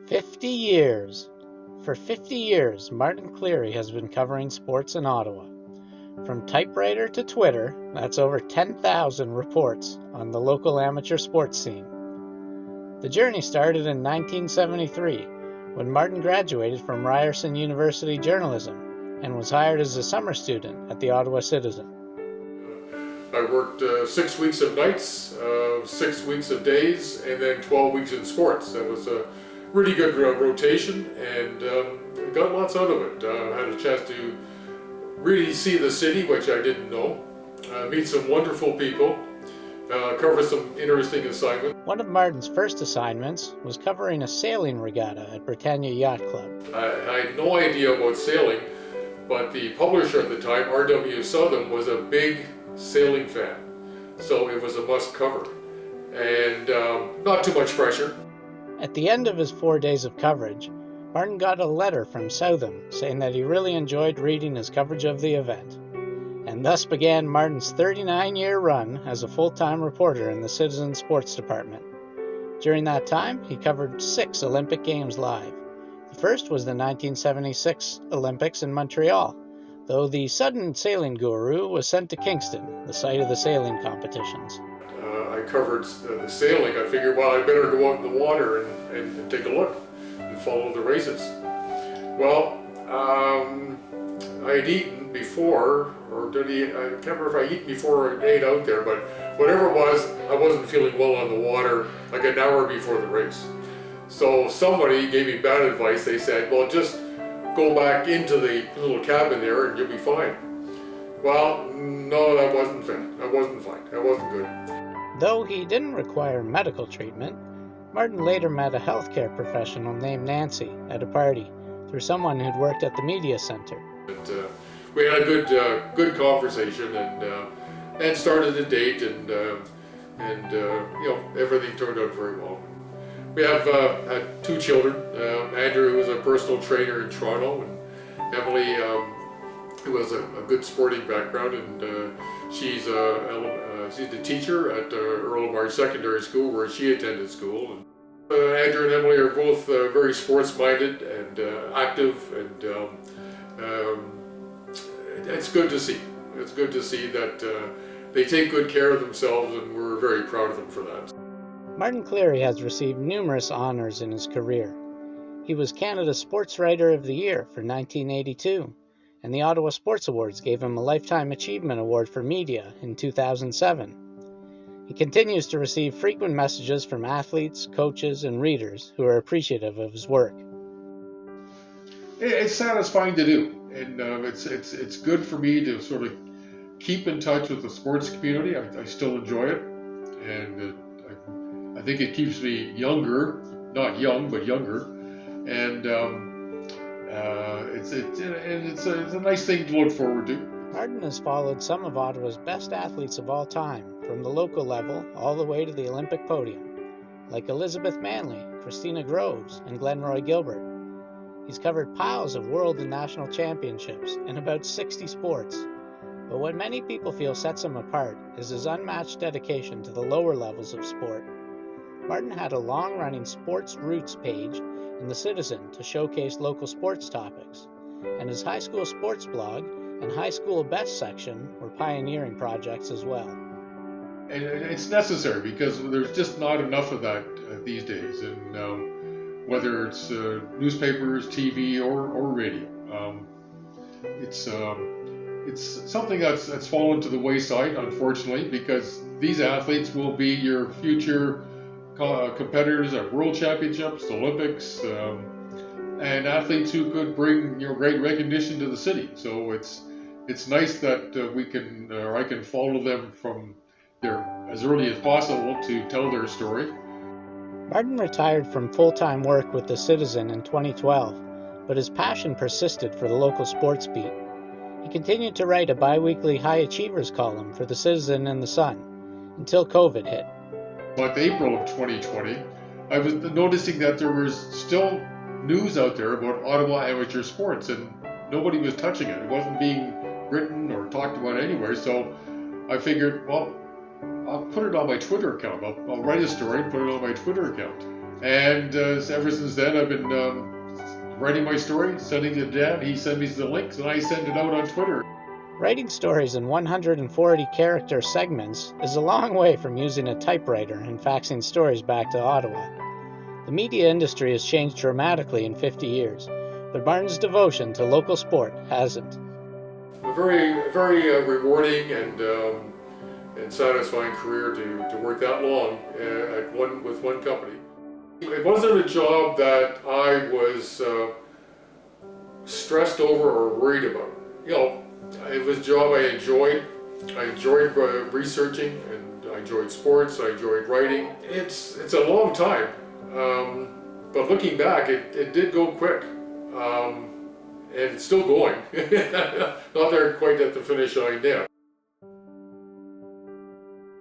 50 years. For 50 years, Martin Cleary has been covering sports in Ottawa. From typewriter to Twitter, that's over 10,000 reports on the local amateur sports scene. The journey started in 1973, when Martin graduated from Ryerson University Journalism and was hired as a summer student at the Ottawa Citizen. I worked 6 weeks of nights, 6 weeks of days, and then 12 weeks in sports. That was a really good rotation, and got lots out of it. Had a chance to really see the city, which I didn't know, meet some wonderful people, cover some interesting assignments. One of Martin's first assignments was covering a sailing regatta at Britannia Yacht Club. I had no idea about sailing, but the publisher at the time, R.W. Southam, was a big sailing fan, so it was a must cover, and not too much pressure. At the end of his 4 days of coverage, Martin got a letter from Southam saying that he really enjoyed reading his coverage of the event, and thus began Martin's 39-year run as a full-time reporter in the Citizen Sports Department. During that time, he covered 6 Olympic Games live. The first was the 1976 Olympics in Montreal, though the sudden sailing guru was sent to Kingston, the site of the sailing competitions. I covered the sailing. I figured, well, I better go out in the water and take a look and follow the races. Well, I had eaten before, or I can't remember if I eaten before or ate out there, but whatever it was, I wasn't feeling well on the water like an hour before the race. So somebody gave me bad advice. They said, well, just go back into the little cabin there and you'll be fine. Well, no, that wasn't fine. I wasn't fine. That wasn't good. Though he didn't require medical treatment, Martin later met a healthcare professional named Nancy at a party through someone who'd worked at the media center. We had a good conversation and started a date, and everything turned out very well. We have had 2 children. Andrew, who was a personal trainer in Toronto, and Emily, who has a good sporting background, and she's the teacher at Earl of March Secondary School, where she attended school. And, Andrew and Emily are both very sports-minded and active, and it's good to see. It's good to see that they take good care of themselves, and we're very proud of them for that. Martin Cleary has received numerous honors in his career. He was Canada's Sports Writer of the Year for 1982, and the Ottawa Sports Awards gave him a Lifetime Achievement Award for Media in 2007. He continues to receive frequent messages from athletes, coaches, and readers who are appreciative of his work. It's satisfying to do, and it's good for me to sort of keep in touch with the sports community. I still enjoy it, and I think it keeps me younger, not young, but younger, and it's a nice thing to look forward to. Martin has followed some of Ottawa's best athletes of all time, from the local level all the way to the Olympic podium, like Elizabeth Manley, Christina Groves, and Glenroy Gilbert. He's covered piles of world and national championships in about 60 sports, but what many people feel sets him apart is his unmatched dedication to the lower levels of sport. Martin had a long-running Sports Roots page in the Citizen to showcase local sports topics, and his high school sports blog and high school best section were pioneering projects as well. And it's necessary because there's just not enough of that these days, and whether it's newspapers, TV, or radio, it's something that's fallen to the wayside, unfortunately, because these athletes will be your future competitors at World Championships, Olympics, and athletes who could bring great recognition to the city. So it's nice that I can follow them from as early as possible to tell their story. Martin retired from full-time work with the Citizen in 2012, but his passion persisted for the local sports beat. He continued to write a bi-weekly High Achievers column for the Citizen and the Sun until COVID hit. Like April of 2020, I was noticing that there was still news out there about Ottawa amateur sports, and nobody was touching it. It wasn't being written or talked about anywhere, so I figured, well, I'll put it on my Twitter account. I'll write a story and put it on my Twitter account. And ever since then, I've been writing my story, sending it to Dan. He sends me the links, and I send it out on Twitter. Writing stories in 140 character segments is a long way from using a typewriter and faxing stories back to Ottawa. The media industry has changed dramatically in 50 years, but Martin's devotion to local sport hasn't. A very, very rewarding and satisfying career to work that long with one company. It wasn't a job that I was stressed over or worried about. It was a job I enjoyed. I enjoyed researching, and I enjoyed sports. I enjoyed writing. It's a long time, but looking back, it did go quick, and it's still going. Not there quite at the finish line yet.